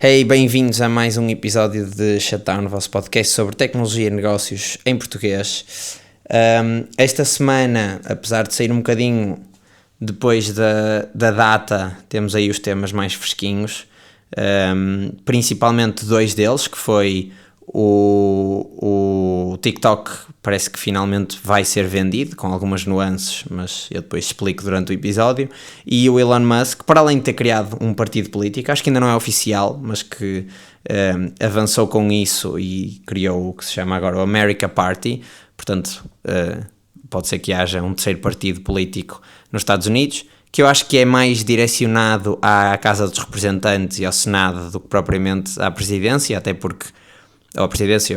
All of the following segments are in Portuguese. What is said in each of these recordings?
Hey, bem-vindos a mais um episódio de Shutdown, o vosso podcast sobre tecnologia e negócios em português. Esta semana, apesar de sair um bocadinho depois da data, temos aí os temas mais fresquinhos, principalmente dois deles, que foi o TikTok, parece que finalmente vai ser vendido, com algumas nuances, mas eu depois explico durante o episódio, e o Elon Musk, para além de ter criado um partido político, acho que ainda não é oficial, mas que avançou com isso e criou o que se chama agora o America Party, portanto pode ser que haja um terceiro partido político nos Estados Unidos, que eu acho que é mais direcionado à Casa dos Representantes e ao Senado do que propriamente à presidência, até porque à presidência,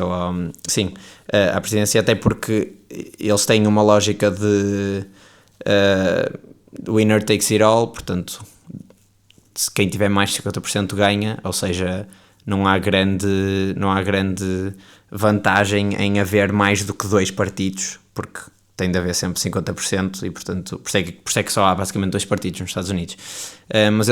até porque eles têm uma lógica de winner takes it all, portanto, quem tiver mais de 50% ganha, ou seja, não há grande vantagem em haver mais do que dois partidos, porque tem de haver sempre 50% e, portanto, por isso é que só há basicamente dois partidos nos Estados Unidos. Mas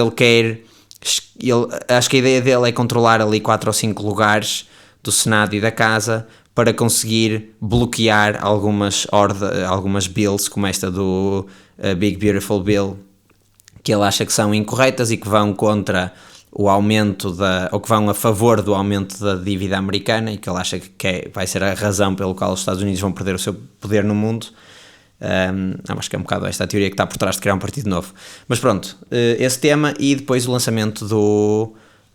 acho que a ideia dele é controlar ali 4 ou 5 lugares do Senado e da Casa para conseguir bloquear algumas bills, como esta do Big Beautiful Bill, que ele acha que são incorretas e que vão contra o aumento ou que vão a favor do aumento da dívida americana, e que ele acha que vai ser a razão pelo qual os Estados Unidos vão perder o seu poder no mundo. Acho que é um bocado esta a teoria que está por trás de criar um partido novo. Mas pronto, esse tema, e depois o lançamento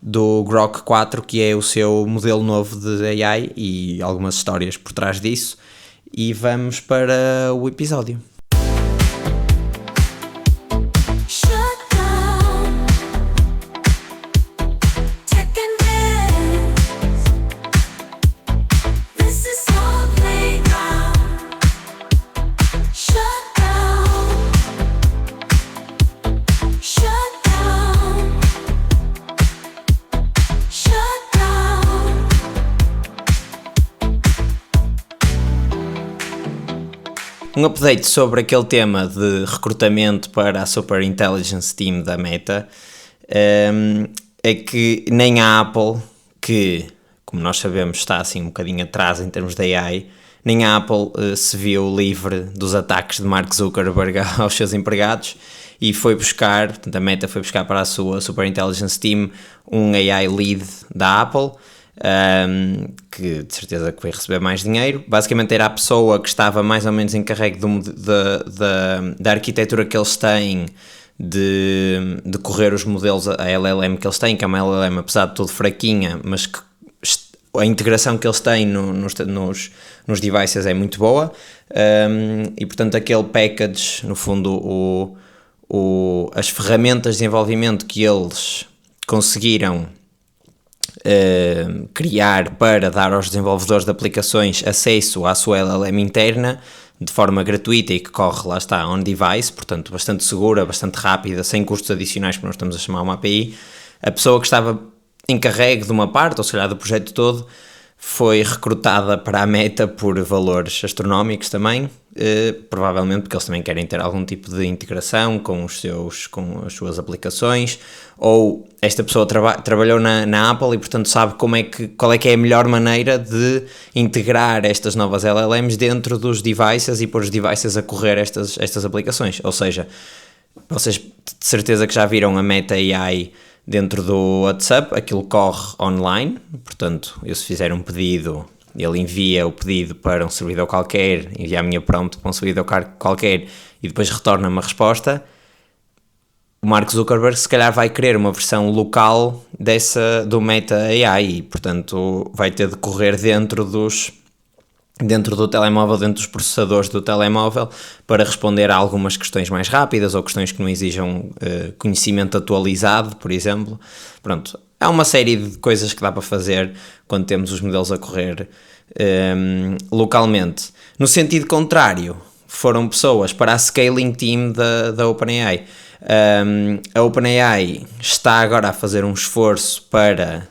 do Grok 4, que é o seu modelo novo de AI, e algumas histórias por trás disso, e vamos para o episódio. Um update sobre aquele tema de recrutamento para a Super Intelligence Team da Meta, é que nem a Apple, que, como nós sabemos, está assim um bocadinho atrás em termos de AI, nem a Apple se viu livre dos ataques de Mark Zuckerberg aos seus empregados e foi buscar, portanto a Meta foi buscar para a sua Super Intelligence Team um AI lead da Apple, que de certeza que vai receber mais dinheiro. Basicamente era a pessoa que estava mais ou menos encarregue da arquitetura que eles têm de correr os modelos, a LLM que eles têm, que é uma LLM apesar de tudo fraquinha, mas que a integração que eles têm nos devices é muito boa, e portanto aquele package, no fundo as ferramentas de desenvolvimento que eles conseguiram criar para dar aos desenvolvedores de aplicações acesso à sua LLM interna de forma gratuita e que corre, lá está, on-device, portanto bastante segura, bastante rápida, sem custos adicionais, que nós estamos a chamar uma API. A pessoa que estava encarregue de uma parte, ou se calhar do projeto todo, foi recrutada para a Meta por valores astronómicos também, provavelmente porque eles também querem ter algum tipo de integração com as suas aplicações, ou esta pessoa trabalhou na Apple e portanto sabe qual é que é a melhor maneira de integrar estas novas LLMs dentro dos devices e pôr os devices a correr estas aplicações. Ou seja, vocês de certeza que já viram a Meta AI dentro do WhatsApp, aquilo corre online, portanto, eu se fizer um pedido, ele envia o pedido para um servidor qualquer, envia a minha prompt para um servidor qualquer e depois retorna uma resposta. O Mark Zuckerberg se calhar vai querer uma versão local do Meta AI e, portanto, vai ter de correr dentro do telemóvel, dentro dos processadores do telemóvel, para responder a algumas questões mais rápidas ou questões que não exijam conhecimento atualizado, por exemplo. Pronto, há uma série de coisas que dá para fazer quando temos os modelos a correr localmente. No sentido contrário, foram pessoas para a scaling team da OpenAI. A OpenAI está agora a fazer um esforço para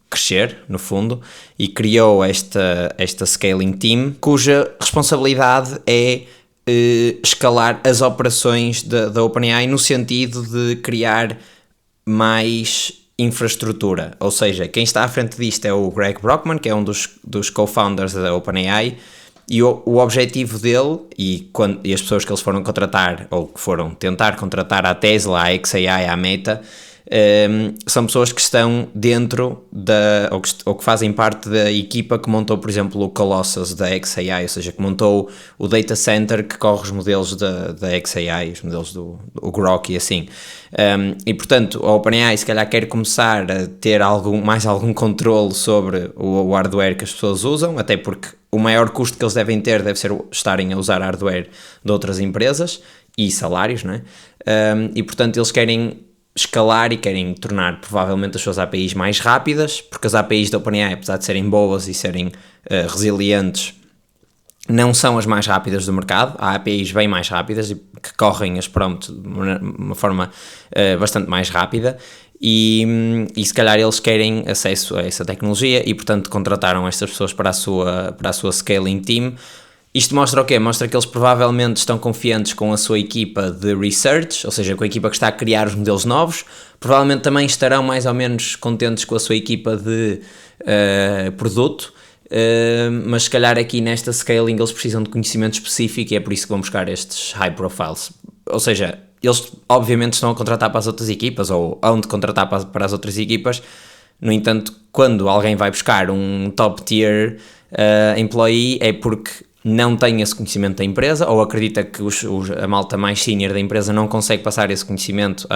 crescer, no fundo, e criou esta scaling team, cuja responsabilidade é escalar as operações da OpenAI no sentido de criar mais infraestrutura, ou seja, quem está à frente disto é o Greg Brockman, que é um dos co-founders da OpenAI, e o objetivo dele, e as pessoas que eles foram contratar, ou que foram tentar contratar à Tesla, à XAI, à Meta, são pessoas que estão dentro ou que fazem parte da equipa que montou, por exemplo, o Colossus da XAI, ou seja, que montou o data center que corre os modelos da XAI, os modelos do Grok e assim. E portanto, a OpenAI se calhar quer começar a ter mais algum controle sobre o hardware que as pessoas usam, até porque o maior custo que eles devem ter deve ser estarem a usar hardware de outras empresas e salários, não é? E portanto eles querem escalar e querem tornar provavelmente as suas APIs mais rápidas, porque as APIs da OpenAI, apesar de serem boas e serem resilientes, não são as mais rápidas do mercado. Há APIs bem mais rápidas e que correm as prompts de uma forma bastante mais rápida e se calhar eles querem acesso a essa tecnologia e portanto contrataram estas pessoas para a sua scaling team. Isto mostra o quê? Mostra que eles provavelmente estão confiantes com a sua equipa de research, ou seja, com a equipa que está a criar os modelos novos. Provavelmente também estarão mais ou menos contentes com a sua equipa de produto, mas se calhar aqui nesta scaling eles precisam de conhecimento específico e é por isso que vão buscar estes high profiles. Ou seja, eles obviamente estão a contratar para as outras equipas ou hão de contratar para as outras equipas. No entanto, quando alguém vai buscar um top tier employee é porque não tem esse conhecimento da empresa ou acredita que a malta mais senior da empresa não consegue passar esse conhecimento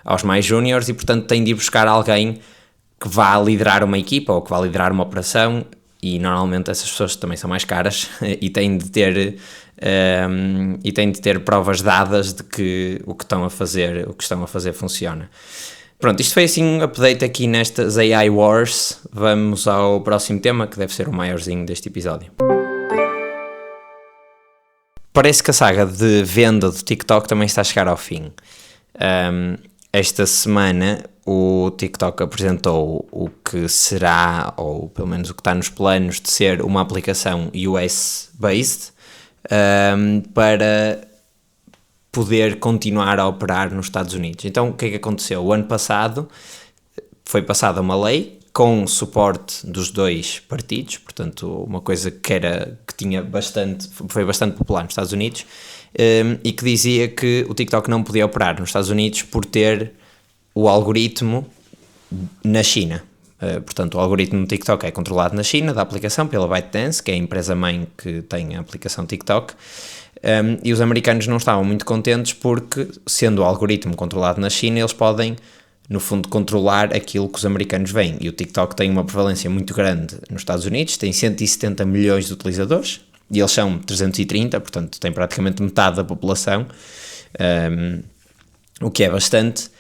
aos mais juniors e portanto tem de ir buscar alguém que vá liderar uma equipa ou que vá liderar uma operação e normalmente essas pessoas também são mais caras e têm de ter provas dadas de que o que estão a fazer funciona. Pronto, isto foi assim um update aqui nestas AI Wars. Vamos ao próximo tema, que deve ser o maiorzinho deste episódio. Parece que a saga de venda do TikTok também está a chegar ao fim. Esta semana o TikTok apresentou o que será, ou pelo menos o que está nos planos de ser uma aplicação US-based para poder continuar a operar nos Estados Unidos. Então o que é que aconteceu? O ano passado foi passada uma lei com suporte dos dois partidos, portanto uma coisa que foi bastante popular nos Estados Unidos, e que dizia que o TikTok não podia operar nos Estados Unidos por ter o algoritmo na China. Portanto, o algoritmo do TikTok é controlado na China, da aplicação, pela ByteDance, que é a empresa-mãe que tem a aplicação TikTok, e os americanos não estavam muito contentes porque, sendo o algoritmo controlado na China, eles podem, no fundo, controlar aquilo que os americanos veem. E o TikTok tem uma prevalência muito grande nos Estados Unidos, tem 170 milhões de utilizadores, e eles são 330, portanto tem praticamente metade da população, o que é bastante.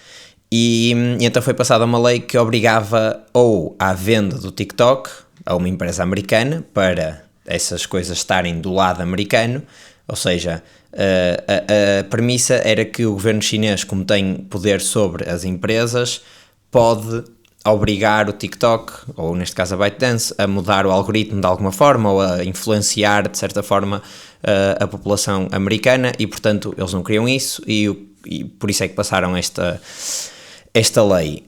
E então foi passada uma lei que obrigava ou à venda do TikTok a uma empresa americana para essas coisas estarem do lado americano, ou seja, a premissa era que o governo chinês, como tem poder sobre as empresas, pode obrigar o TikTok, ou neste caso a ByteDance, a mudar o algoritmo de alguma forma ou a influenciar de certa forma a população americana e portanto eles não queriam isso e por isso é que passaram esta lei.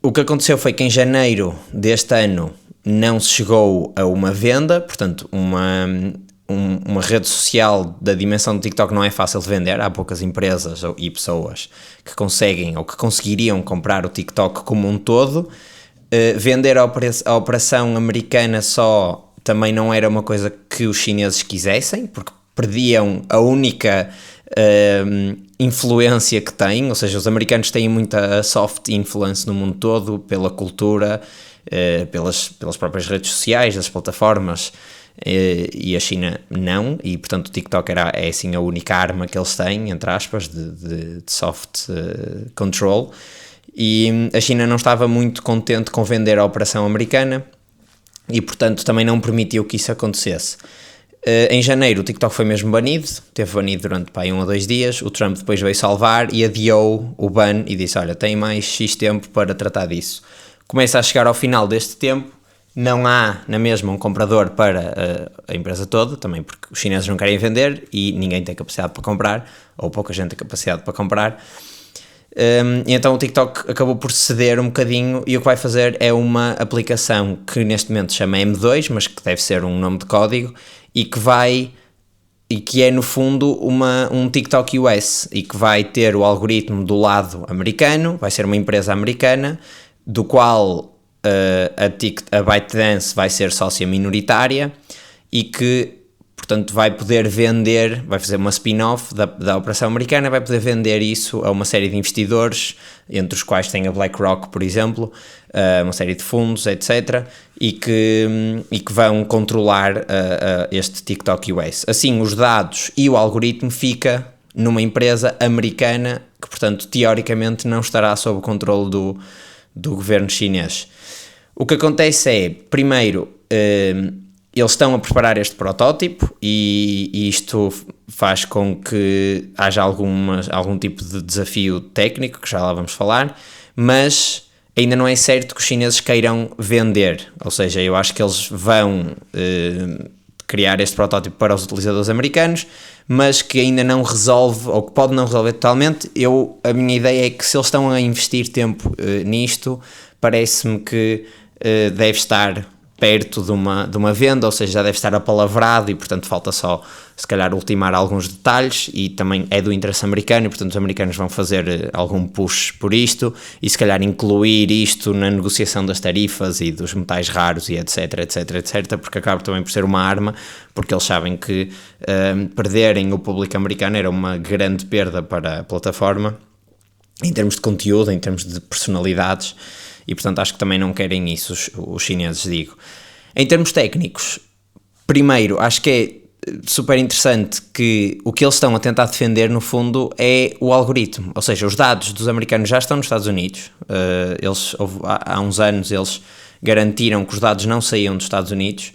O que aconteceu foi que em janeiro deste ano não se chegou a uma venda, portanto uma rede social da dimensão do TikTok não é fácil de vender, há poucas empresas e pessoas que conseguem ou que conseguiriam comprar o TikTok como um todo. Vender a operação americana só também não era uma coisa que os chineses quisessem, porque perdiam a única influência que têm, ou seja, os americanos têm muita soft influence no mundo todo, pela cultura, pelas próprias redes sociais, das plataformas, e a China não, e portanto o TikTok é assim a única arma que eles têm, entre aspas, de soft control, e a China não estava muito contente com vender a operação americana e portanto também não permitiu que isso acontecesse. Em janeiro o TikTok foi mesmo banido, teve banido durante 1 ou 2 dias, o Trump depois veio salvar e adiou o ban e disse, olha, tem mais X tempo para tratar disso. Começa a chegar ao final deste tempo, não há na mesma um comprador para a empresa toda, também porque os chineses não querem vender e ninguém tem capacidade para comprar, ou pouca gente tem capacidade para comprar. E então o TikTok acabou por ceder um bocadinho e o que vai fazer é uma aplicação que neste momento se chama M2, mas que deve ser um nome de código e que é no fundo um TikTok US e que vai ter o algoritmo do lado americano, vai ser uma empresa americana, do qual a ByteDance vai ser sócia minoritária e que, portanto, vai poder vender, vai fazer uma spin-off da operação americana, vai poder vender isso a uma série de investidores, entre os quais tem a BlackRock, por exemplo, uma série de fundos, etc., e que vão controlar este TikTok US. Assim, os dados e o algoritmo fica numa empresa americana que, portanto, teoricamente não estará sob o controle do governo chinês. O que acontece é, primeiro, eles estão a preparar este protótipo e isto faz com que haja algum tipo de desafio técnico, que já lá vamos falar, mas ainda não é certo que os chineses queiram vender, ou seja, eu acho que eles vão criar este protótipo para os utilizadores americanos, mas que ainda não resolve, ou que pode não resolver totalmente. A minha ideia é que se eles estão a investir tempo nisto, parece-me que deve estar perto de uma venda, ou seja, já deve estar apalavrado e, portanto, falta só, se calhar, ultimar alguns detalhes e também é do interesse americano e, portanto, os americanos vão fazer algum push por isto e, se calhar, incluir isto na negociação das tarifas e dos metais raros e etc, etc, etc, porque acaba também por ser uma arma, porque eles sabem que perderem o público americano era uma grande perda para a plataforma, em termos de conteúdo, em termos de personalidades, e portanto acho que também não querem isso os chineses, digo. Em termos técnicos, primeiro, acho que é super interessante que o que eles estão a tentar defender no fundo é o algoritmo, ou seja, os dados dos americanos já estão nos Estados Unidos, há uns anos eles garantiram que os dados não saíam dos Estados Unidos,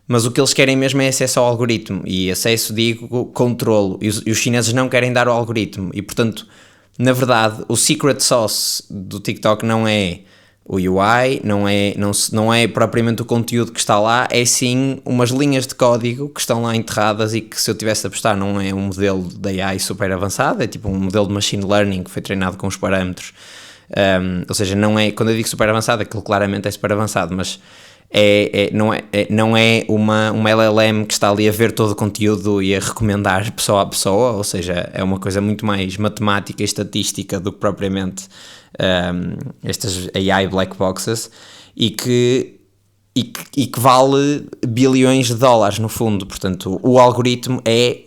mas o que eles querem mesmo é acesso ao algoritmo, e acesso, digo, controlo, e os chineses não querem dar o algoritmo, e portanto, na verdade, o secret sauce do TikTok não é o UI, não é propriamente o conteúdo que está lá, é sim umas linhas de código que estão lá enterradas e que, se eu tivesse a apostar, não é um modelo de AI super avançado, é tipo um modelo de machine learning que foi treinado com os parâmetros, ou seja, não é, quando eu digo super avançado, aquilo claramente é super avançado, mas não é uma LLM que está ali a ver todo o conteúdo e a recomendar pessoa a pessoa, ou seja, é uma coisa muito mais matemática e estatística do que propriamente estas AI black boxes e que vale bilhões de dólares no fundo. Portanto, o algoritmo é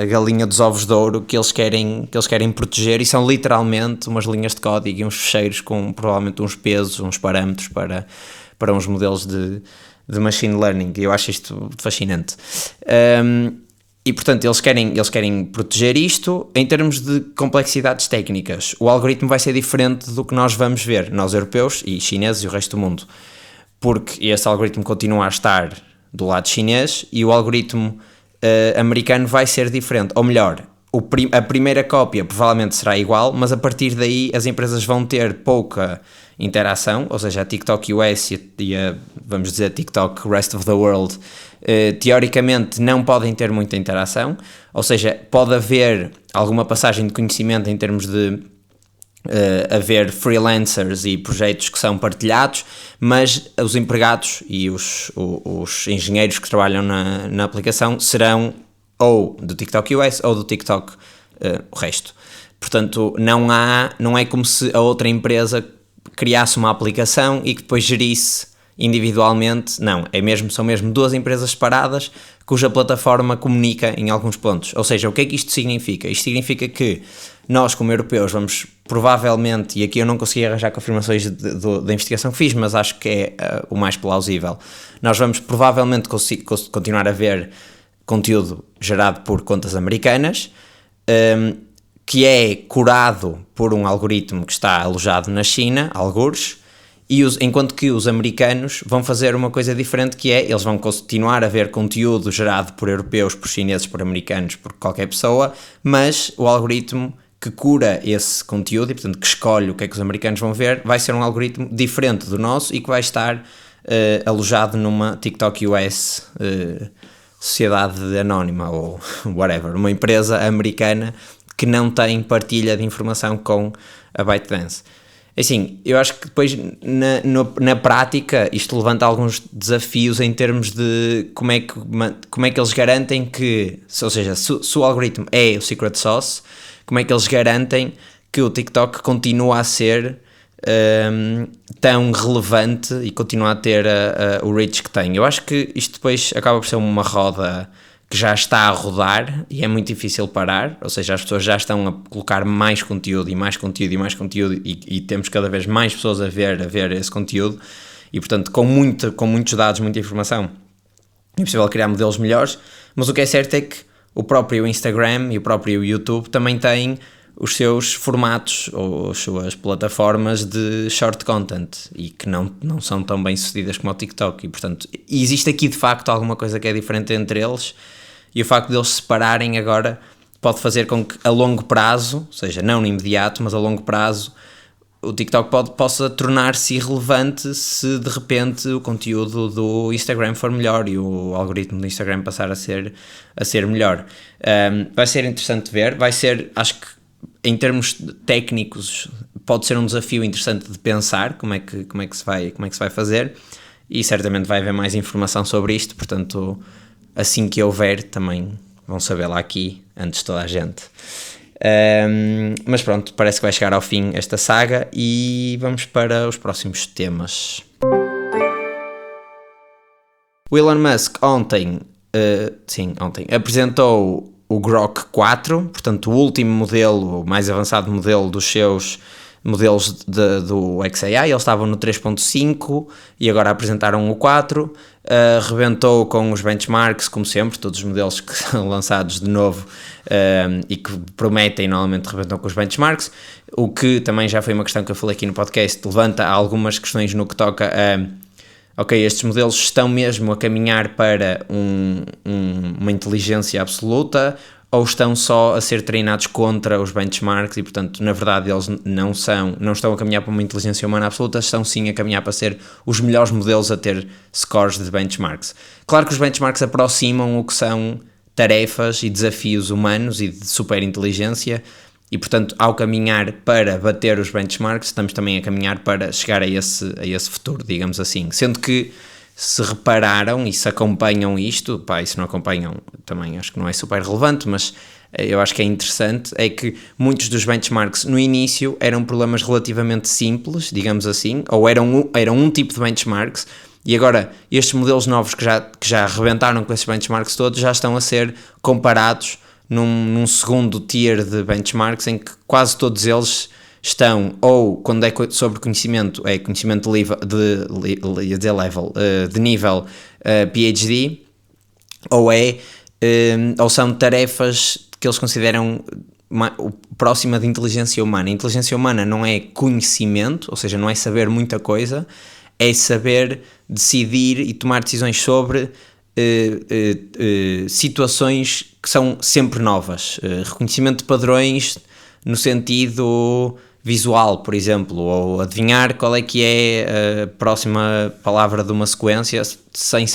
a galinha dos ovos de ouro que eles querem proteger, e são literalmente umas linhas de código e uns fecheiros com provavelmente uns pesos, uns parâmetros para uns modelos de machine learning. Eu acho isto fascinante. E portanto eles querem proteger isto. Em termos de complexidades técnicas, o algoritmo vai ser diferente do que nós vamos ver, nós europeus e chineses e o resto do mundo, porque esse algoritmo continua a estar do lado chinês e o algoritmo americano vai ser diferente, ou melhor, a primeira cópia provavelmente será igual, mas a partir daí as empresas vão ter pouca interação, ou seja, a TikTok US e a, vamos dizer, TikTok Rest of the World, teoricamente não podem ter muita interação, ou seja, pode haver alguma passagem de conhecimento em termos de haver freelancers e projetos que são partilhados, mas os empregados e os engenheiros que trabalham na aplicação serão ou do TikTok US ou do TikTok o resto. Portanto, não é como se a outra empresa criasse uma aplicação e que depois gerisse individualmente. Não, são mesmo duas empresas separadas cuja plataforma comunica em alguns pontos. Ou seja, o que é que isto significa? Isto significa que nós, como europeus, vamos provavelmente, e aqui eu não consegui arranjar confirmações da investigação que fiz, mas acho que é o mais plausível, nós vamos provavelmente continuar a ver conteúdo gerado por contas americanas, que é curado por um algoritmo que está alojado na China, algures, enquanto que os americanos vão fazer uma coisa diferente, que é, eles vão continuar a ver conteúdo gerado por europeus, por chineses, por americanos, por qualquer pessoa, mas o algoritmo que cura esse conteúdo e, portanto, que escolhe o que é que os americanos vão ver, vai ser um algoritmo diferente do nosso e que vai estar alojado numa TikTok US sociedade anónima ou whatever, uma empresa americana que não tem partilha de informação com a ByteDance. Assim, eu acho que depois na prática isto levanta alguns desafios em termos de como é que eles garantem que, ou seja, se o algoritmo é o secret sauce, como é que eles garantem que o TikTok continua a ser tão relevante e continua a ter o reach que tem. Eu acho que isto depois acaba por ser uma roda que já está a rodar e é muito difícil parar, ou seja, as pessoas já estão a colocar mais conteúdo e mais conteúdo e mais conteúdo e temos cada vez mais pessoas a ver esse conteúdo e, portanto, com muitos dados, muita informação, é possível criar modelos melhores, mas o que é certo é que o próprio Instagram e o próprio YouTube também têm os seus formatos ou as suas plataformas de short content e que não são tão bem sucedidas como o TikTok e, portanto, existe aqui de facto alguma coisa que é diferente entre eles. E o facto de eles se separarem agora pode fazer com que a longo prazo, ou seja, não no imediato, mas a longo prazo, o TikTok possa tornar-se irrelevante se de repente o conteúdo do Instagram for melhor e o algoritmo do Instagram passar a ser melhor. Vai ser interessante ver, vai ser, acho que em termos técnicos pode ser um desafio interessante de pensar como é que se vai fazer e certamente vai haver mais informação sobre isto, portanto assim que houver também vão sabê-la aqui antes de toda a gente. Mas pronto, parece que vai chegar ao fim esta saga e vamos para os próximos temas. O Elon Musk ontem apresentou o Grok 4, portanto o último modelo, o mais avançado modelo dos seus modelos do XAI. Eles estavam no 3.5 e agora apresentaram o 4, rebentou com os benchmarks, como sempre, todos os modelos que são lançados de novo e que prometem normalmente rebentam com os benchmarks, o que também já foi uma questão que eu falei aqui no podcast, levanta algumas questões no que toca a estes modelos estão mesmo a caminhar para uma inteligência absoluta ou estão só a ser treinados contra os benchmarks e, portanto, na verdade eles não estão a caminhar para uma inteligência humana absoluta, estão sim a caminhar para ser os melhores modelos a ter scores de benchmarks. Claro que os benchmarks aproximam o que são tarefas e desafios humanos e de superinteligência e, portanto, ao caminhar para bater os benchmarks, estamos também a caminhar para chegar a esse futuro, digamos assim. Sendo que se repararam e se acompanham isto, e se não acompanham também acho que não é super relevante, mas eu acho que é interessante, é que muitos dos benchmarks no início eram problemas relativamente simples, digamos assim, ou eram um tipo de benchmarks, e agora estes modelos novos que já arrebentaram com esses benchmarks todos já estão a ser comparados num segundo tier de benchmarks em que quase todos eles estão, ou quando é sobre conhecimento, é conhecimento de nível PhD, ou são tarefas que eles consideram próxima de inteligência humana. A inteligência humana não é conhecimento, ou seja, não é saber muita coisa, é saber decidir e tomar decisões sobre situações que são sempre novas, reconhecimento de padrões no sentido visual, por exemplo, ou adivinhar qual é que é a próxima palavra de uma sequência sem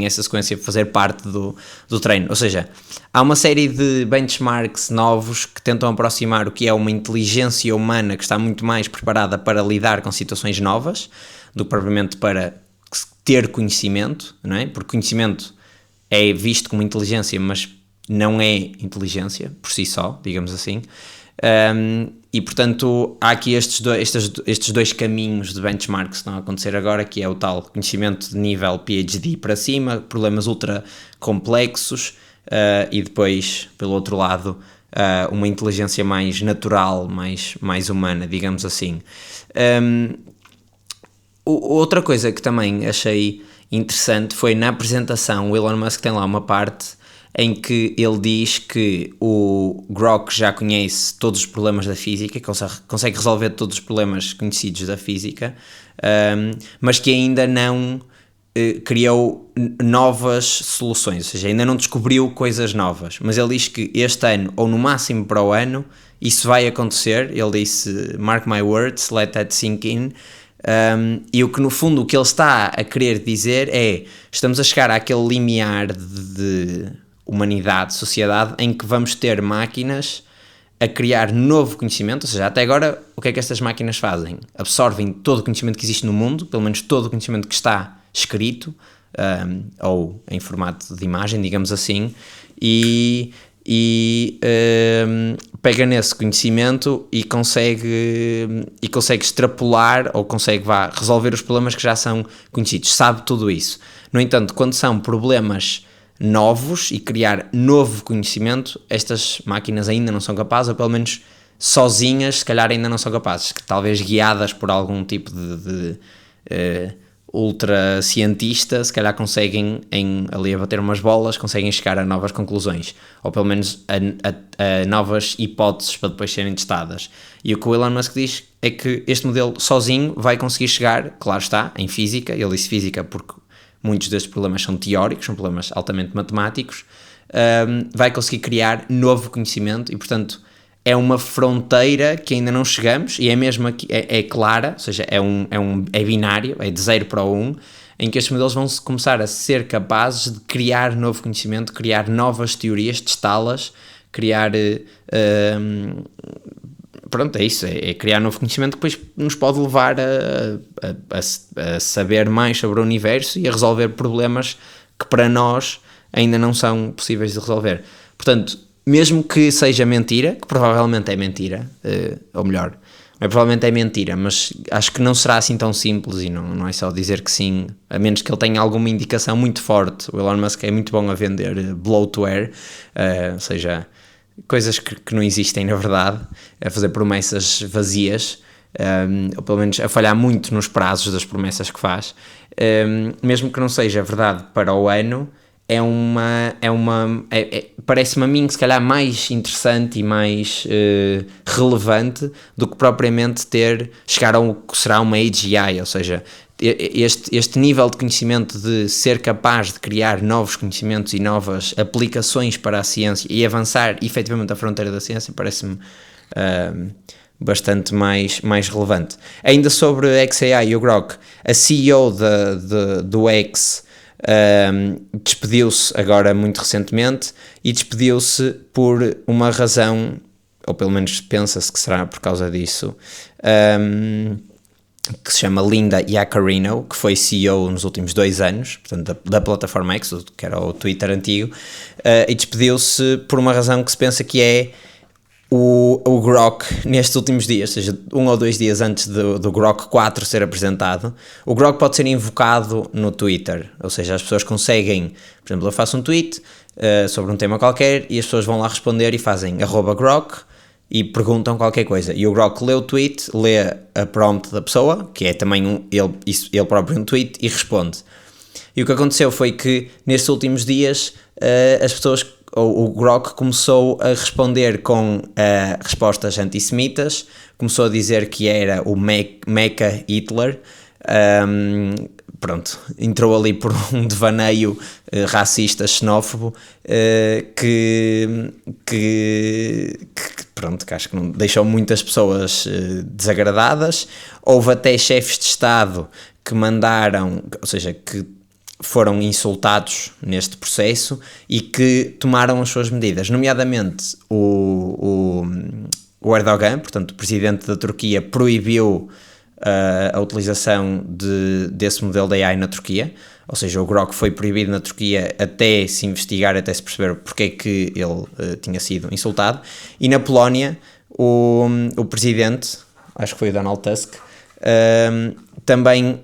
essa sequência fazer parte do treino. Ou seja, há uma série de benchmarks novos que tentam aproximar o que é uma inteligência humana que está muito mais preparada para lidar com situações novas do que propriamente para ter conhecimento, não é? Porque conhecimento é visto como inteligência, mas não é inteligência por si só, digamos assim. E portanto há aqui estes dois caminhos de benchmark que estão a acontecer agora, que é o tal conhecimento de nível PhD para cima, problemas ultra complexos, e depois pelo outro lado uma inteligência mais natural, mais humana, digamos assim. Outra coisa que também achei interessante foi na apresentação, o Elon Musk tem lá uma parte em que ele diz que o Grok já conhece todos os problemas da física, consegue resolver todos os problemas conhecidos da física, mas que ainda não criou novas soluções, ou seja, ainda não descobriu coisas novas, mas ele diz que este ano, ou no máximo para o ano, isso vai acontecer. Ele disse, mark my words, let that sink in. E o que no fundo o que ele está a querer dizer é, estamos a chegar àquele limiar de humanidade, sociedade, em que vamos ter máquinas a criar novo conhecimento, ou seja, até agora o que é que estas máquinas fazem? Absorvem todo o conhecimento que existe no mundo, pelo menos todo o conhecimento que está escrito, ou em formato de imagem, digamos assim, e pega nesse conhecimento e consegue extrapolar ou consegue resolver os problemas que já são conhecidos, sabe tudo isso. No entanto, quando são problemas novos e criar novo conhecimento, estas máquinas ainda não são capazes, ou pelo menos sozinhas se calhar ainda não são capazes, que talvez guiadas por algum tipo de ultra cientista, se calhar conseguem, ali a bater umas bolas, conseguem chegar a novas conclusões, ou pelo menos a novas hipóteses para depois serem testadas. E o que o Elon Musk diz é que este modelo sozinho vai conseguir chegar, claro está, em física, ele disse física porque muitos destes problemas são teóricos, são problemas altamente matemáticos, vai conseguir criar novo conhecimento e, portanto, é uma fronteira que ainda não chegamos e é mesmo aqui, é clara, ou seja, é binário, é de 0 para 1, em que estes modelos vão começar a ser capazes de criar novo conhecimento, criar novas teorias, testá-las, criar... pronto, é isso, é criar novo conhecimento que depois nos pode levar a saber mais sobre o universo e a resolver problemas que para nós ainda não são possíveis de resolver. Portanto, mesmo que seja mentira, que provavelmente é mentira, ou melhor, provavelmente é mentira, mas acho que não será assim tão simples e não é só dizer que sim, a menos que ele tenha alguma indicação muito forte. O Elon Musk é muito bom a vender bloatware, ou seja, coisas que não existem na verdade, a fazer promessas vazias, ou pelo menos a falhar muito nos prazos das promessas que faz, mesmo que não seja verdade para o ano, parece-me a mim se calhar mais interessante e mais relevante do que propriamente chegar a que será uma AGI, ou seja, este nível de conhecimento de ser capaz de criar novos conhecimentos e novas aplicações para a ciência e avançar efetivamente a fronteira da ciência parece-me bastante mais relevante. Ainda sobre a XAI e o Grok, a CEO do X despediu-se agora muito recentemente e despediu-se por uma razão, ou pelo menos pensa-se que será por causa disso, que se chama Linda Yaccarino, que foi CEO nos últimos 2 anos, portanto da plataforma X, que era o Twitter antigo, e despediu-se por uma razão que se pensa que é o Grok nestes últimos dias, ou seja, 1 ou 2 dias antes do Grok 4 ser apresentado. O Grok pode ser invocado no Twitter, ou seja, as pessoas conseguem, por exemplo, eu faço um tweet sobre um tema qualquer e as pessoas vão lá responder e fazem @Grok e perguntam qualquer coisa, e o Grok lê o tweet, lê a prompt da pessoa, que é também ele próprio um tweet, e responde. E o que aconteceu foi que nestes últimos dias as pessoas, o Grok começou a responder com respostas antissemitas, começou a dizer que era o Mecha Hitler, pronto, entrou ali por um devaneio racista, xenófobo, que pronto, que acho que não deixou muitas pessoas desagradadas. Houve até chefes de Estado que mandaram, ou seja, que foram insultados neste processo e que tomaram as suas medidas, nomeadamente o Erdogan, portanto o presidente da Turquia, proibiu a utilização desse modelo de AI na Turquia, ou seja, o Grok foi proibido na Turquia até se investigar, até se perceber porque é que ele tinha sido insultado. E na Polónia o presidente, acho que foi o Donald Tusk, também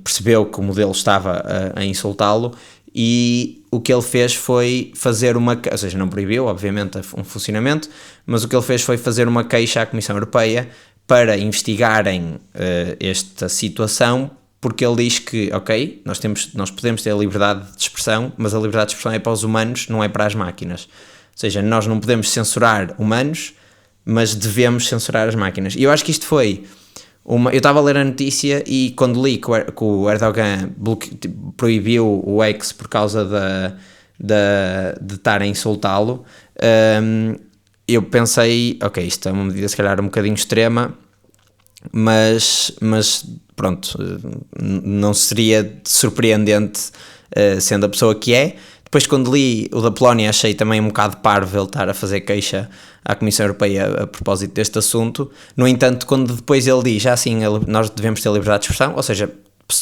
percebeu que o modelo estava a insultá-lo e o que ele fez foi fazer ou seja, não proibiu, obviamente, um funcionamento, mas o que ele fez foi fazer uma queixa à Comissão Europeia para investigarem esta situação, porque ele diz que, ok, nós podemos ter a liberdade de expressão, mas a liberdade de expressão é para os humanos, não é para as máquinas. Ou seja, nós não podemos censurar humanos, mas devemos censurar as máquinas. E eu acho que isto foi... eu estava a ler a notícia e quando li que o Erdogan proibiu o X por causa de estar a insultá-lo, eu pensei, ok, isto é uma medida se calhar um bocadinho extrema, mas pronto, não seria surpreendente sendo a pessoa que é. Depois, quando li o da Polónia, achei também um bocado parvo ele estar a fazer queixa à Comissão Europeia a propósito deste assunto. No entanto, quando depois ele diz, assim, nós devemos ter liberdade de expressão, ou seja,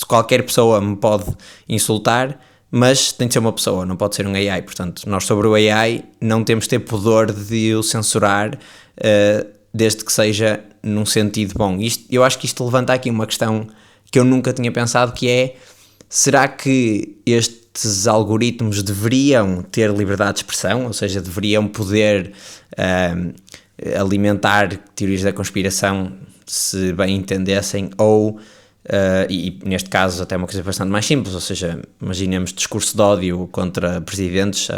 qualquer pessoa me pode insultar, mas tem de ser uma pessoa, não pode ser um AI. Portanto, nós sobre o AI não temos de ter pudor de o censurar, desde que seja num sentido bom. Eu acho que isto levanta aqui uma questão que eu nunca tinha pensado, que é: será que estes algoritmos deveriam ter liberdade de expressão? Ou seja, deveriam poder alimentar teorias da conspiração, se bem entendessem, ou, e neste caso até uma coisa bastante mais simples, ou seja, imaginemos discurso de ódio contra presidentes,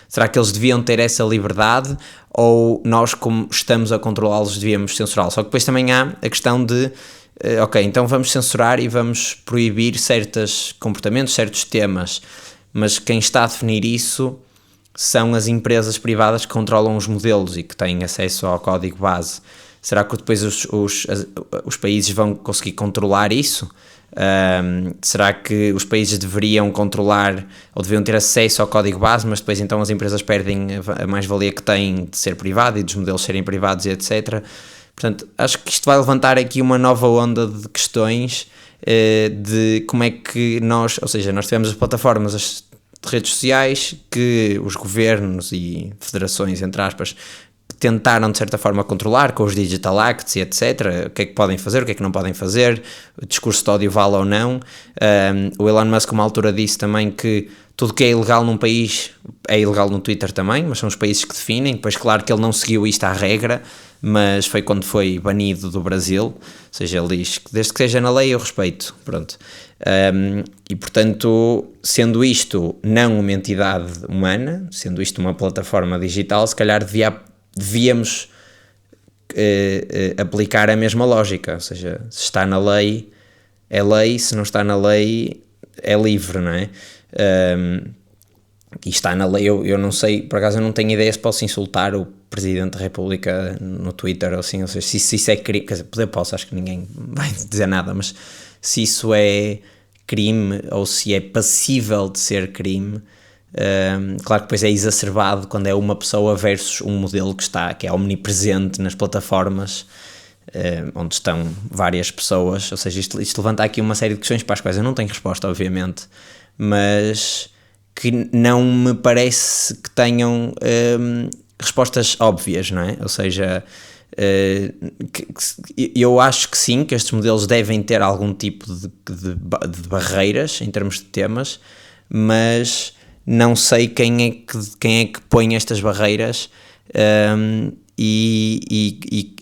será que eles deviam ter essa liberdade, ou nós, como estamos a controlá-los, devíamos censurá-los? Só que depois também há a questão de ok, então vamos censurar e vamos proibir certos comportamentos, certos temas, mas quem está a definir isso são as empresas privadas que controlam os modelos e que têm acesso ao código base. Será que depois os países vão conseguir controlar isso? Será que os países deveriam controlar ou deveriam ter acesso ao código base, mas depois então as empresas perdem a mais-valia que têm de ser privado e dos modelos serem privados e etc.? Portanto, acho que isto vai levantar aqui uma nova onda de questões, de como é que nós tivemos as plataformas, as redes sociais, que os governos e federações, entre aspas, tentaram de certa forma controlar com os Digital Acts e etc, o que é que podem fazer, o que é que não podem fazer, o discurso de ódio vale ou não. O Elon Musk uma altura disse também que tudo que é ilegal num país é ilegal no Twitter também, mas são os países que definem. Depois, claro que ele não seguiu isto à regra, mas foi quando foi banido do Brasil, ou seja, ele diz que desde que seja na lei eu respeito, pronto. E portanto, sendo isto não uma entidade humana, sendo isto uma plataforma digital, se calhar devíamos aplicar a mesma lógica, ou seja, se está na lei é lei, se não está na lei é livre, não é? E está na lei, eu não sei, por acaso eu não tenho ideia se posso insultar o Presidente da República no Twitter ou assim, ou seja, se isso é crime, quer dizer, poder posso, acho que ninguém vai dizer nada, mas se isso é crime ou se é passível de ser crime. Claro que depois é exacerbado quando é uma pessoa versus um modelo que é omnipresente nas plataformas, onde estão várias pessoas, ou seja, isto levanta aqui uma série de questões para as quais eu não tenho resposta, obviamente, mas que não me parece que tenham respostas óbvias, não é? Ou seja, eu acho que sim, que estes modelos devem ter algum tipo de barreiras em termos de temas, mas não sei quem é que põe estas barreiras, e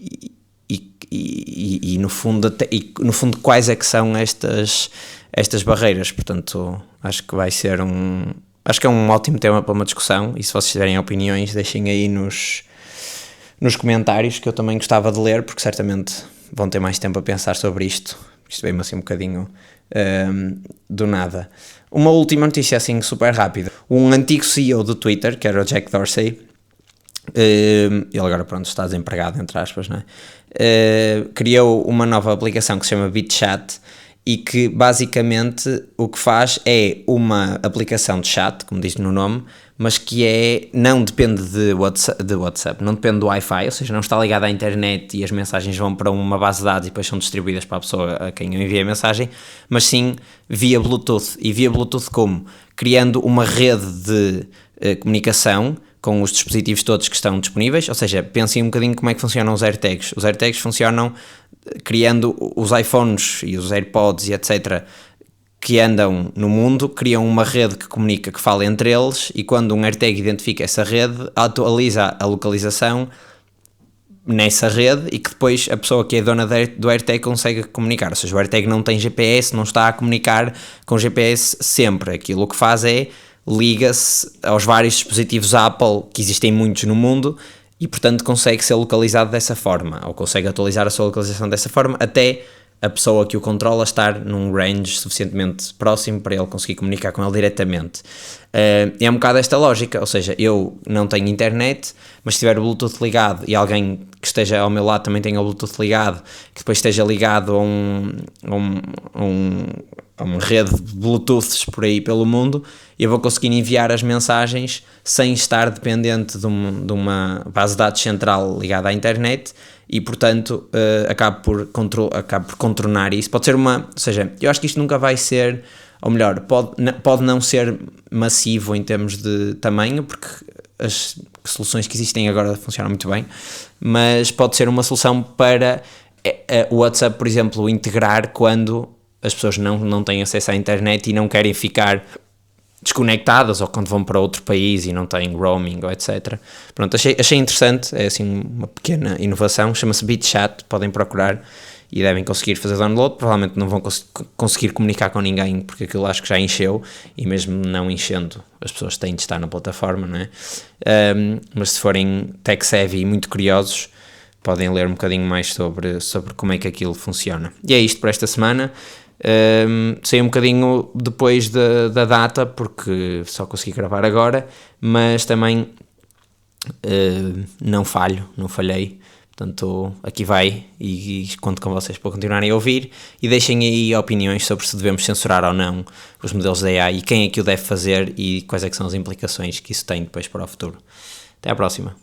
no fundo quais é que são estas barreiras. Portanto, acho que é um ótimo tema para uma discussão, e se vocês tiverem opiniões deixem aí nos comentários, que eu também gostava de ler, porque certamente vão ter mais tempo a pensar sobre isto veio-me assim um bocadinho do nada. Uma última notícia assim super rápida: um antigo CEO do Twitter, que era o Jack Dorsey, ele agora pronto está desempregado entre aspas, não é? Criou uma nova aplicação que se chama BitChat, e que basicamente o que faz é uma aplicação de chat, como diz no nome, mas que não depende de WhatsApp, não depende do Wi-Fi, ou seja, não está ligado à internet e as mensagens vão para uma base de dados e depois são distribuídas para a pessoa a quem eu enviei a mensagem, mas sim via Bluetooth. E via Bluetooth como? Criando uma rede de comunicação com os dispositivos todos que estão disponíveis, ou seja, pensem um bocadinho como é que funcionam os AirTags. Os AirTags funcionam criando os iPhones e os AirPods e etc. que andam no mundo, criam uma rede que comunica, que fala entre eles, e quando um AirTag identifica essa rede, atualiza a localização nessa rede, e que depois a pessoa que é dona do AirTag consegue comunicar. Ou seja, o AirTag não tem GPS, não está a comunicar com GPS sempre. Aquilo que faz é liga-se aos vários dispositivos Apple, que existem muitos no mundo, e portanto consegue ser localizado dessa forma, ou consegue atualizar a sua localização dessa forma, até a pessoa que o controla estar num range suficientemente próximo para ele conseguir comunicar com ele diretamente. É um bocado esta lógica, ou seja, eu não tenho internet, mas se tiver o Bluetooth ligado e alguém que esteja ao meu lado também tenha o Bluetooth ligado, que depois esteja ligado uma rede de Bluetooths por aí pelo mundo e eu vou conseguir enviar as mensagens sem estar dependente de uma base de dados central ligada à internet e, portanto, acabo por contornar isso. Pode ser ou seja, eu acho que isto nunca vai ser, ou melhor, pode não ser massivo em termos de tamanho, porque as soluções que existem agora funcionam muito bem, mas pode ser uma solução para o WhatsApp, por exemplo, integrar quando as pessoas não têm acesso à internet e não querem ficar desconectadas, ou quando vão para outro país e não têm roaming ou etc. Pronto, achei interessante, é assim uma pequena inovação, chama-se BitChat, podem procurar e devem conseguir fazer download, provavelmente não vão conseguir comunicar com ninguém, porque aquilo acho que já encheu, e mesmo não enchendo, as pessoas têm de estar na plataforma, não é? Mas se forem tech-savvy e muito curiosos, podem ler um bocadinho mais sobre como é que aquilo funciona. E é isto por esta semana. Sei um bocadinho depois da data, porque só consegui gravar agora, mas também não falhei. Portanto, aqui vai e conto com vocês para continuarem a ouvir e deixem aí opiniões sobre se devemos censurar ou não os modelos de AI e quem é que o deve fazer e quais é que são as implicações que isso tem depois para o futuro. Até à próxima.